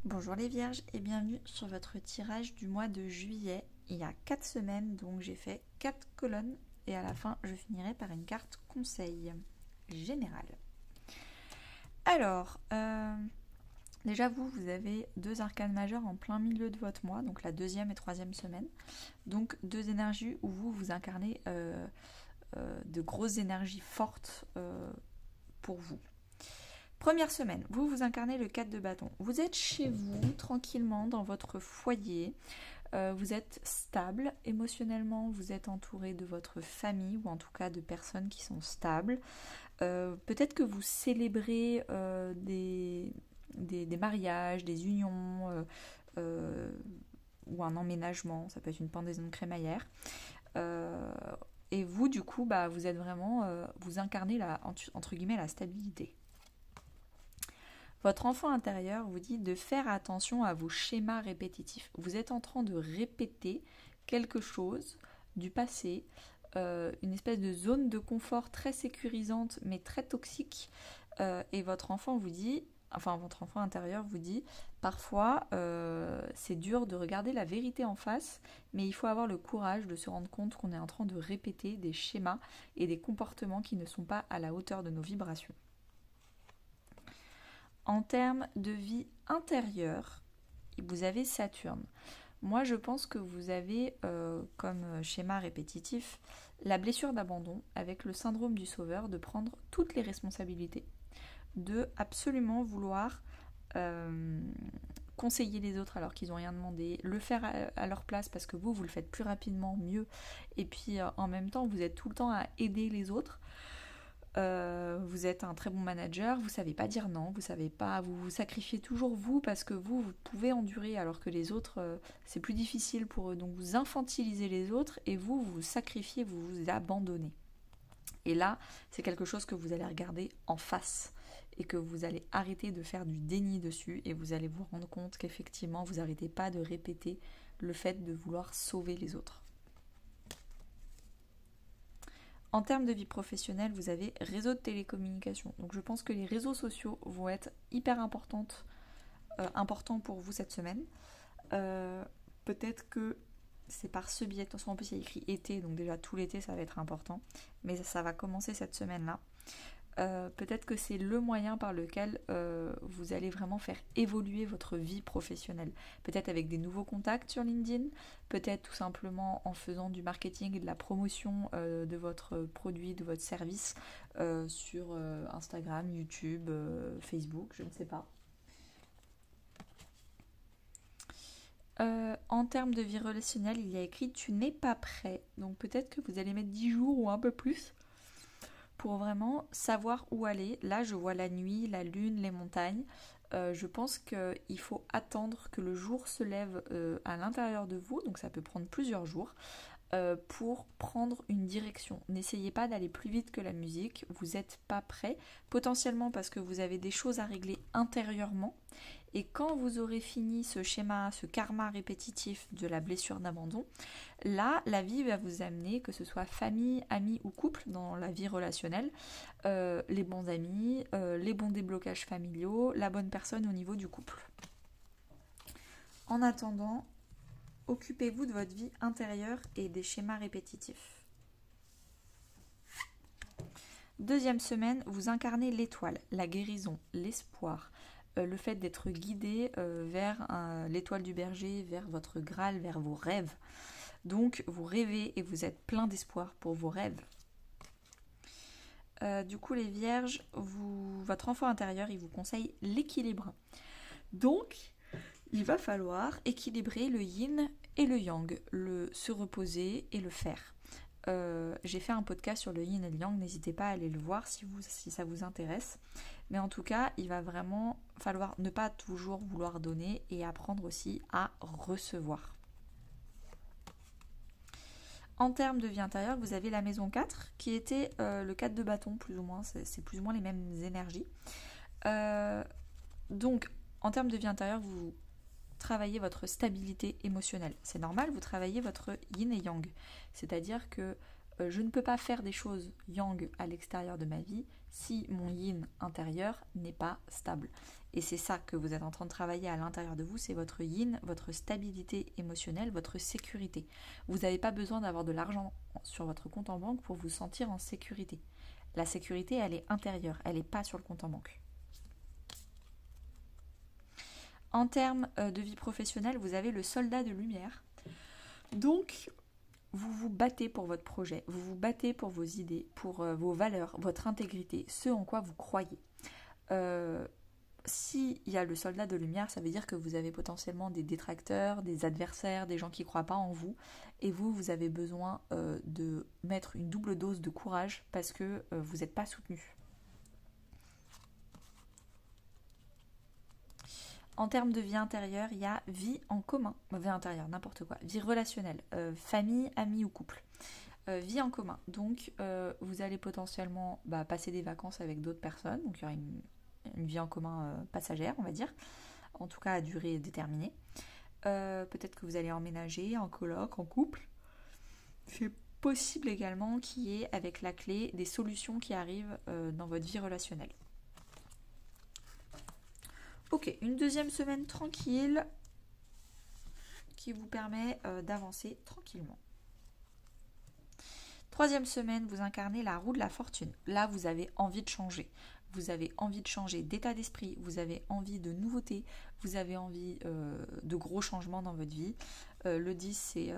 Bonjour les vierges et bienvenue sur votre tirage du mois de juillet. Il y a 4 semaines, donc j'ai fait 4 colonnes et à la fin je finirai par une carte conseil général. Alors, déjà vous avez 2 arcanes majeures en plein milieu de votre mois, donc la deuxième et troisième semaine. Donc 2 énergies où vous incarnez de grosses énergies fortes pour vous. Première semaine, vous incarnez le 4 de bâton. Vous êtes chez vous, tranquillement, dans votre foyer. Vous êtes stable émotionnellement, vous êtes entouré de votre famille, ou en tout cas de personnes qui sont stables. Peut-être que vous célébrez des mariages, des unions, ou un emménagement, ça peut être une pendaison de crémaillère. Et vous, du coup, vous êtes vraiment, vous incarnez entre guillemets la stabilité. Votre enfant intérieur vous dit de faire attention à vos schémas répétitifs. Vous êtes en train de répéter quelque chose du passé, une espèce de zone de confort très sécurisante mais très toxique. Et votre enfant intérieur vous dit, parfois c'est dur de regarder la vérité en face, mais il faut avoir le courage de se rendre compte qu'on est en train de répéter des schémas et des comportements qui ne sont pas à la hauteur de nos vibrations. En termes de vie intérieure, vous avez Saturne. Moi, je pense que vous avez comme schéma répétitif la blessure d'abandon avec le syndrome du sauveur, de prendre toutes les responsabilités, de absolument vouloir conseiller les autres alors qu'ils n'ont rien demandé, le faire à leur place parce que vous le faites plus rapidement, mieux, et puis en même temps, vous êtes tout le temps à aider les autres. Vous êtes un très bon manager, vous savez pas dire non, vous savez pas, vous vous sacrifiez toujours vous parce que vous pouvez endurer alors que les autres c'est plus difficile pour eux, donc vous infantilisez les autres et vous vous sacrifiez, vous vous abandonnez. Et là c'est quelque chose que vous allez regarder en face et que vous allez arrêter de faire du déni dessus et vous allez vous rendre compte qu'effectivement vous n'arrêtez pas de répéter le fait de vouloir sauver les autres. En termes de vie professionnelle, vous avez réseau de télécommunications. Donc je pense que les réseaux sociaux vont être hyper importants pour vous cette semaine. Peut-être que c'est par ce biais, attention en plus il y a écrit été, donc déjà tout l'été ça va être important, mais ça va commencer cette semaine-là. Peut-être que c'est le moyen par lequel vous allez vraiment faire évoluer votre vie professionnelle. Peut-être avec des nouveaux contacts sur LinkedIn, peut-être tout simplement en faisant du marketing et de la promotion de votre produit, de votre service sur Instagram, YouTube, Facebook, je ne sais pas. En termes de vie relationnelle, il y a écrit « tu n'es pas prêt ». Donc peut-être que vous allez mettre 10 jours ou un peu plus pour vraiment savoir où aller. Là, je vois la nuit, la lune, les montagnes. Je pense qu'il faut attendre que le jour se lève à l'intérieur de vous, donc ça peut prendre plusieurs jours, pour prendre une direction. N'essayez pas d'aller plus vite que la musique, vous n'êtes pas prêt, potentiellement parce que vous avez des choses à régler intérieurement. Et quand vous aurez fini ce schéma, ce karma répétitif de la blessure d'abandon, là, la vie va vous amener, que ce soit famille, amis ou couple, dans la vie relationnelle, les bons amis, les bons déblocages familiaux, la bonne personne au niveau du couple. En attendant, occupez-vous de votre vie intérieure et des schémas répétitifs. Deuxième semaine, vous incarnez l'étoile, la guérison, l'espoir, le fait d'être guidé vers l'étoile du berger, vers votre Graal, vers vos rêves. Donc vous rêvez et vous êtes plein d'espoir pour vos rêves. Du coup les vierges, votre enfant intérieur, il vous conseille l'équilibre. Donc il va falloir équilibrer le yin et le yang, le se reposer et le faire. J'ai fait un podcast sur le yin et le yang, n'hésitez pas à aller le voir si ça vous intéresse. Mais en tout cas, il va vraiment falloir ne pas toujours vouloir donner et apprendre aussi à recevoir. En termes de vie intérieure, vous avez la maison 4 qui était le 4 de bâton, plus ou moins, c'est plus ou moins les mêmes énergies. Donc, en termes de vie intérieure, vous travaillez votre stabilité émotionnelle. C'est normal, vous travaillez votre yin et yang. C'est-à-dire que je ne peux pas faire des choses yang à l'extérieur de ma vie si mon yin intérieur n'est pas stable. Et c'est ça que vous êtes en train de travailler à l'intérieur de vous, c'est votre yin, votre stabilité émotionnelle, votre sécurité. Vous n'avez pas besoin d'avoir de l'argent sur votre compte en banque pour vous sentir en sécurité. La sécurité, elle est intérieure, elle n'est pas sur le compte en banque. En termes de vie professionnelle, vous avez le soldat de lumière. Donc, vous vous battez pour votre projet, vous vous battez pour vos idées, pour vos valeurs, votre intégrité, ce en quoi vous croyez. S'il y a le soldat de lumière, ça veut dire que vous avez potentiellement des détracteurs, des adversaires, des gens qui ne croient pas en vous. Et vous avez besoin de mettre une double dose de courage parce que vous n'êtes pas soutenu. En termes de vie intérieure, il y a vie en commun, vie intérieure, n'importe quoi, vie relationnelle, famille, amis ou couple. Vie en commun, donc vous allez potentiellement passer des vacances avec d'autres personnes, donc il y aura une vie en commun passagère, on va dire, en tout cas à durée déterminée. Peut-être que vous allez emménager en coloc, en couple. C'est possible également qu'il y ait avec la clé des solutions qui arrivent dans votre vie relationnelle. Ok, une deuxième semaine tranquille qui vous permet d'avancer tranquillement. Troisième semaine, vous incarnez la roue de la fortune. Là, vous avez envie de changer. Vous avez envie de changer d'état d'esprit, vous avez envie de nouveautés, vous avez envie de gros changements dans votre vie. Le 10, c'est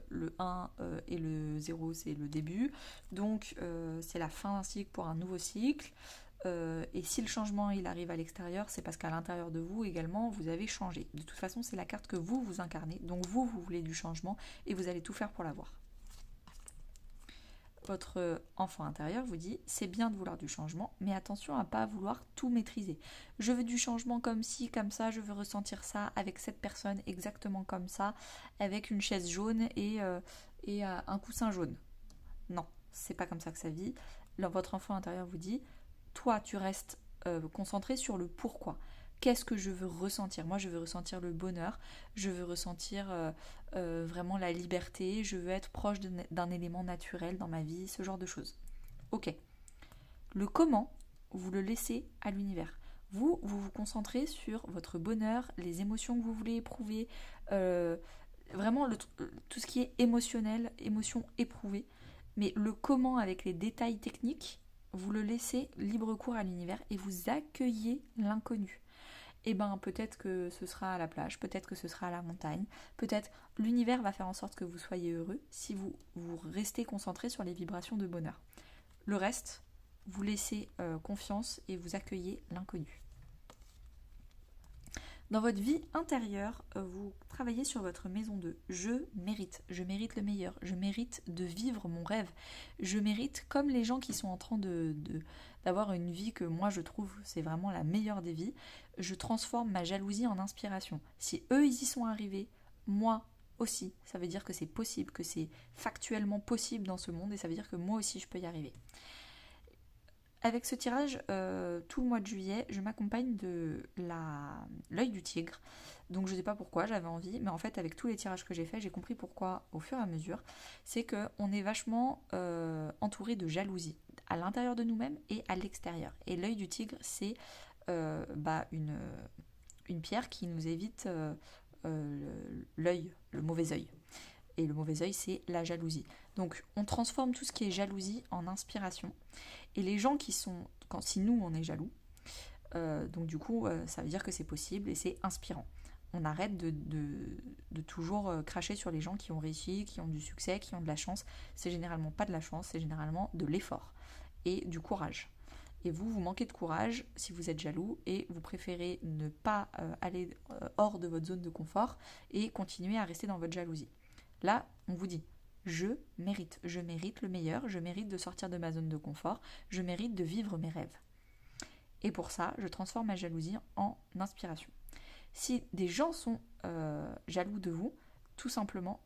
le 1 et le 0, c'est le début. Donc, c'est la fin d'un cycle pour un nouveau cycle. Et si le changement il arrive à l'extérieur, c'est parce qu'à l'intérieur de vous également, vous avez changé. De toute façon, c'est la carte que vous incarnez. Donc vous voulez du changement et vous allez tout faire pour l'avoir. Votre enfant intérieur vous dit, c'est bien de vouloir du changement, mais attention à ne pas vouloir tout maîtriser. Je veux du changement comme ci, comme ça, je veux ressentir ça avec cette personne exactement comme ça, avec une chaise jaune et un coussin jaune. Non, c'est pas comme ça que ça vit. Alors, votre enfant intérieur vous dit, toi, tu restes concentré sur le pourquoi. Qu'est-ce que je veux ressentir? Moi, je veux ressentir le bonheur, je veux ressentir vraiment la liberté, je veux être proche d'un élément naturel dans ma vie, ce genre de choses. Ok. Le comment, vous le laissez à l'univers. Vous vous concentrez sur votre bonheur, les émotions que vous voulez éprouver, vraiment tout ce qui est émotionnel, émotion éprouvée. Mais le comment avec les détails techniques, vous le laissez libre cours à l'univers et vous accueillez l'inconnu. Et bien peut-être que ce sera à la plage, peut-être que ce sera à la montagne, peut-être l'univers va faire en sorte que vous soyez heureux si vous restez concentré sur les vibrations de bonheur. Le reste, vous laissez confiance et vous accueillez l'inconnu. Dans votre vie intérieure, vous travaillez sur votre maison de je mérite le meilleur, je mérite de vivre mon rêve, je mérite comme les gens qui sont en train d'avoir une vie que moi je trouve c'est vraiment la meilleure des vies, je transforme ma jalousie en inspiration. Si eux ils y sont arrivés, moi aussi, ça veut dire que c'est possible, que c'est factuellement possible dans ce monde et ça veut dire que moi aussi je peux y arriver. Avec ce tirage, tout le mois de juillet, je m'accompagne de l'œil du tigre. Donc je ne sais pas pourquoi, j'avais envie, mais en fait avec tous les tirages que j'ai faits, j'ai compris pourquoi au fur et à mesure. C'est qu'on est vachement entouré de jalousie à l'intérieur de nous-mêmes et à l'extérieur. Et l'œil du tigre, c'est une pierre qui nous évite l'œil, le mauvais œil. Et le mauvais œil, c'est la jalousie. Donc, on transforme tout ce qui est jalousie en inspiration. Et les gens qui sont... si nous, on est jaloux, donc du coup, ça veut dire que c'est possible et c'est inspirant. On arrête de toujours cracher sur les gens qui ont réussi, qui ont du succès, qui ont de la chance. C'est généralement pas de la chance, c'est généralement de l'effort et du courage. Et vous manquez de courage si vous êtes jaloux et vous préférez ne pas aller hors de votre zone de confort et continuer à rester dans votre jalousie. Là, on vous dit, je mérite le meilleur, je mérite de sortir de ma zone de confort, je mérite de vivre mes rêves. Et pour ça, je transforme ma jalousie en inspiration. Si des gens sont jaloux de vous, tout simplement,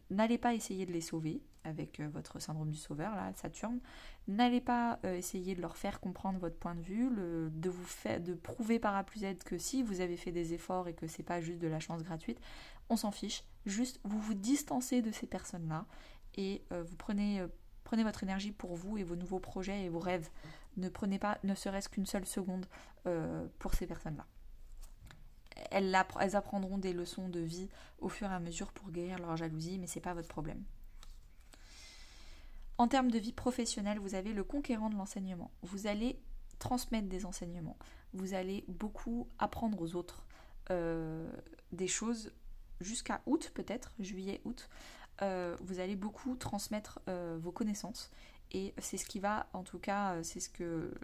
n'allez pas essayer de les sauver avec votre syndrome du sauveur, là, Saturne. N'allez pas essayer de leur faire comprendre votre point de vue, de prouver par A plus Z que si vous avez fait des efforts et que c'est pas juste de la chance gratuite, on s'en fiche. Juste, vous vous distancez de ces personnes-là et vous prenez votre énergie pour vous et vos nouveaux projets et vos rêves. Ne prenez pas ne serait-ce qu'une seule seconde pour ces personnes-là. elles apprendront des leçons de vie au fur et à mesure pour guérir leur jalousie, mais c'est pas votre problème. En termes de vie professionnelle, vous avez le conquérant de l'enseignement. Vous allez transmettre des enseignements. Vous allez beaucoup apprendre aux autres des choses jusqu'à août peut-être, juillet, août. Vous allez beaucoup transmettre vos connaissances. Et c'est ce qui va, en tout cas, c'est ce que,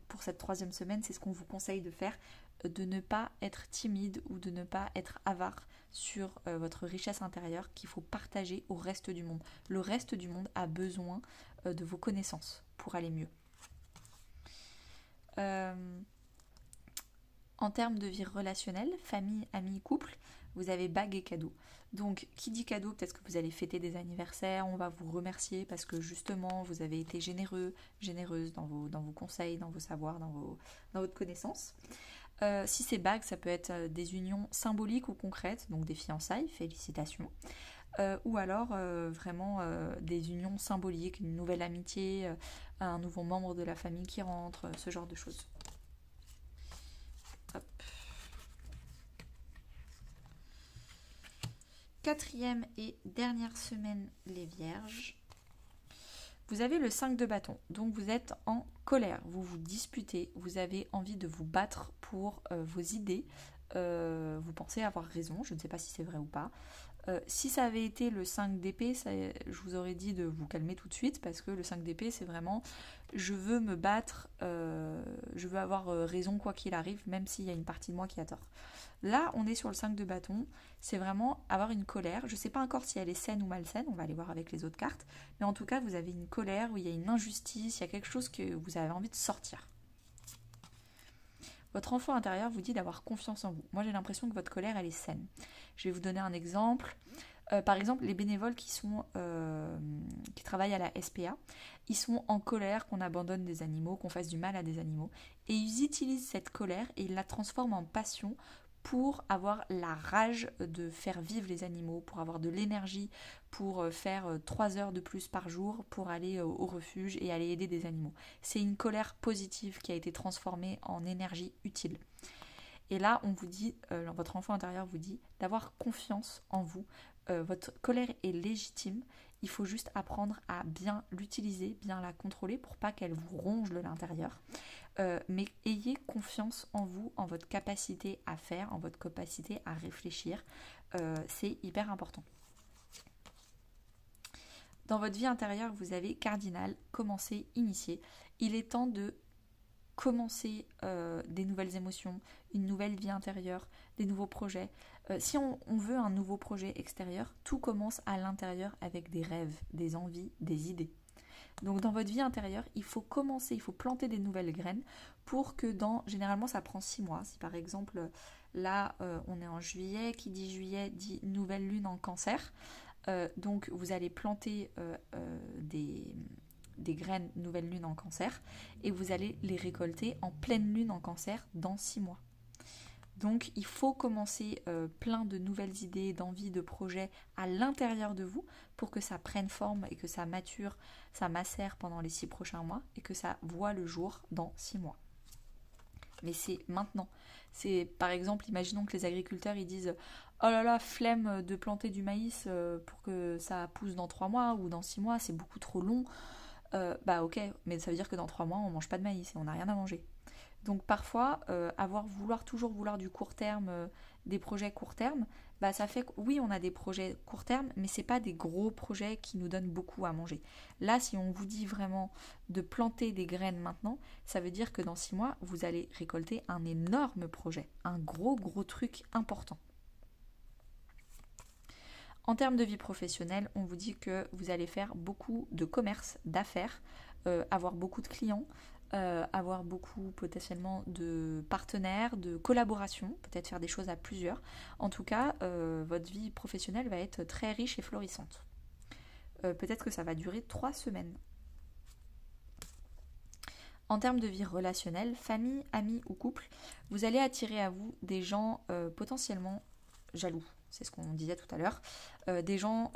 pour cette 3e semaine, c'est ce qu'on vous conseille de faire, de ne pas être timide ou de ne pas être avare sur votre richesse intérieure qu'il faut partager au reste du monde. Le reste du monde a besoin de vos connaissances pour aller mieux. En termes de vie relationnelle, famille, amis, couple, vous avez bague et cadeaux. Donc, qui dit cadeau, peut-être que vous allez fêter des anniversaires, on va vous remercier parce que justement, vous avez été généreux, généreuse dans vos conseils, dans vos savoirs, dans votre connaissance. Si c'est bague, ça peut être des unions symboliques ou concrètes, donc des fiançailles, félicitations. Ou alors vraiment des unions symboliques, une nouvelle amitié, un nouveau membre de la famille qui rentre, ce genre de choses. Hop. 4e et dernière semaine, les vierges. Vous avez le 5 de bâton, donc vous êtes en colère, vous vous disputez, vous avez envie de vous battre pour vos idées, vous pensez avoir raison, je ne sais pas si c'est vrai ou pas. Si ça avait été le 5 d'épée, je vous aurais dit de vous calmer tout de suite, parce que le 5 d'épée, c'est vraiment je veux me battre, je veux avoir raison quoi qu'il arrive, même s'il y a une partie de moi qui a tort. Là, on est sur le 5 de bâton, c'est vraiment avoir une colère. Je ne sais pas encore si elle est saine ou malsaine, on va aller voir avec les autres cartes, mais en tout cas, vous avez une colère où il y a une injustice, il y a quelque chose que vous avez envie de sortir. Votre enfant intérieur vous dit d'avoir confiance en vous. Moi, j'ai l'impression que votre colère, elle est saine. Je vais vous donner un exemple. Par exemple, les bénévoles qui travaillent à la SPA, ils sont en colère qu'on abandonne des animaux, qu'on fasse du mal à des animaux. Et ils utilisent cette colère et ils la transforment en passion pour avoir la rage de faire vivre les animaux, pour avoir de l'énergie, pour faire 3 heures de plus par jour pour aller au refuge et aller aider des animaux. C'est une colère positive qui a été transformée en énergie utile. Et là, on vous dit, votre enfant intérieur vous dit d'avoir confiance en vous. Votre colère est légitime. Il faut juste apprendre à bien l'utiliser, bien la contrôler pour pas qu'elle vous ronge de l'intérieur. Mais ayez confiance en vous, en votre capacité à faire, en votre capacité à réfléchir. C'est hyper important. Dans votre vie intérieure, vous avez cardinal, commencer, initier. Il est temps de commencer des nouvelles émotions, une nouvelle vie intérieure, des nouveaux projets. Si on veut un nouveau projet extérieur, tout commence à l'intérieur avec des rêves, des envies, des idées. Donc dans votre vie intérieure, il faut commencer, il faut planter des nouvelles graines pour que généralement ça prend 6 mois. Si par exemple, là on est en juillet, qui dit juillet dit nouvelle lune en cancer. Donc vous allez planter des graines nouvelle lune en cancer et vous allez les récolter en pleine lune en cancer dans 6 mois. Donc il faut commencer plein de nouvelles idées, d'envies, de projets à l'intérieur de vous pour que ça prenne forme et que ça mature, ça macère pendant les 6 prochains mois et que ça voit le jour dans 6 mois. Mais c'est maintenant. C'est par exemple, imaginons que les agriculteurs ils disent « Oh là là, flemme de planter du maïs pour que ça pousse dans 3 mois ou dans 6 mois, c'est beaucoup trop long. » Bah ok, mais ça veut dire que dans 3 mois on mange pas de maïs et on n'a rien à manger. Donc parfois, toujours vouloir du court terme, des projets court terme, bah ça fait que oui on a des projets court terme, mais c'est pas des gros projets qui nous donnent beaucoup à manger. Là, si on vous dit vraiment de planter des graines maintenant, ça veut dire que dans 6 mois, vous allez récolter un énorme projet, un gros truc important. En termes de vie professionnelle, on vous dit que vous allez faire beaucoup de commerce, d'affaires, avoir beaucoup de clients, avoir beaucoup potentiellement de partenaires, de collaborations, peut-être faire des choses à plusieurs. En tout cas, votre vie professionnelle va être très riche et florissante. Peut-être que ça va durer 3 semaines. En termes de vie relationnelle, famille, amis ou couple, vous allez attirer à vous des gens potentiellement jaloux. C'est ce qu'on disait tout à l'heure. Des gens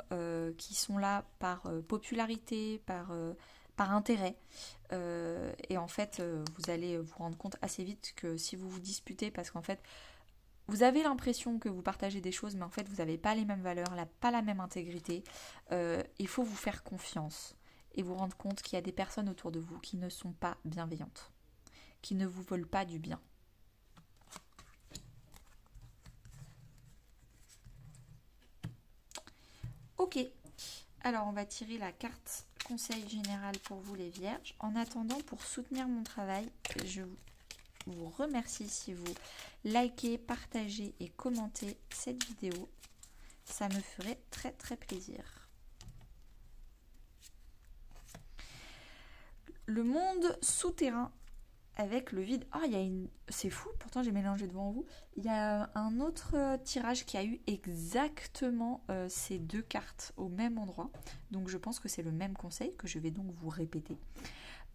qui sont là par popularité, par intérêt. Et en fait, vous allez vous rendre compte assez vite que si vous vous disputez, parce qu'en fait, vous avez l'impression que vous partagez des choses, mais en fait, vous n'avez pas les mêmes valeurs, pas la même intégrité. Il faut vous faire confiance et vous rendre compte qu'il y a des personnes autour de vous qui ne sont pas bienveillantes, qui ne vous veulent pas du bien. Ok, alors on va tirer la carte conseil général pour vous les vierges. En attendant, pour soutenir mon travail, je vous remercie si vous likez, partagez et commentez cette vidéo. Ça me ferait très très plaisir. Le monde souterrain avec le vide. Ah, il y a une... C'est fou, pourtant j'ai mélangé devant vous. Il y a un autre tirage qui a eu exactement ces deux cartes au même endroit. Donc je pense que c'est le même conseil que je vais donc vous répéter.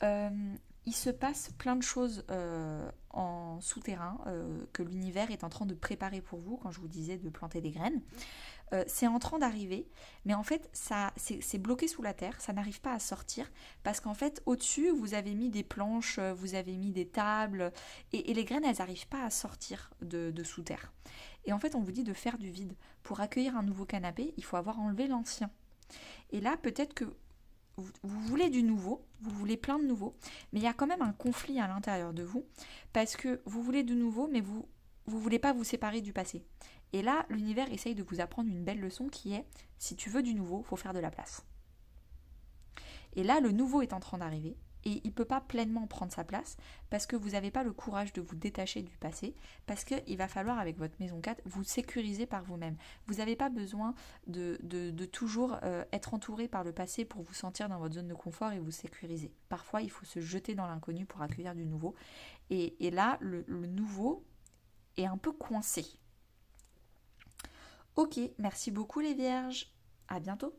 Il se passe plein de choses en souterrain que l'univers est en train de préparer pour vous, quand je vous disais de planter des graines. C'est en train d'arriver, mais en fait, c'est bloqué sous la terre, ça n'arrive pas à sortir, parce qu'en fait, au-dessus, vous avez mis des planches, vous avez mis des tables, et les graines, elles n'arrivent pas à sortir de sous terre. Et en fait, on vous dit de faire du vide. Pour accueillir un nouveau canapé, il faut avoir enlevé l'ancien. Et là, peut-être que vous voulez du nouveau, vous voulez plein de nouveau, mais il y a quand même un conflit à l'intérieur de vous, parce que vous voulez du nouveau, mais vous voulez pas vous séparer du passé. Et là, l'univers essaye de vous apprendre une belle leçon qui est, si tu veux du nouveau, il faut faire de la place. Et là, le nouveau est en train d'arriver, et il ne peut pas pleinement prendre sa place, parce que vous n'avez pas le courage de vous détacher du passé, parce qu'il va falloir, avec votre maison 4, vous sécuriser par vous-même. Vous n'avez pas besoin de toujours être entouré par le passé pour vous sentir dans votre zone de confort et vous sécuriser. Parfois, il faut se jeter dans l'inconnu pour accueillir du nouveau. Et là, le nouveau est un peu coincé. Ok, merci beaucoup les vierges. À bientôt.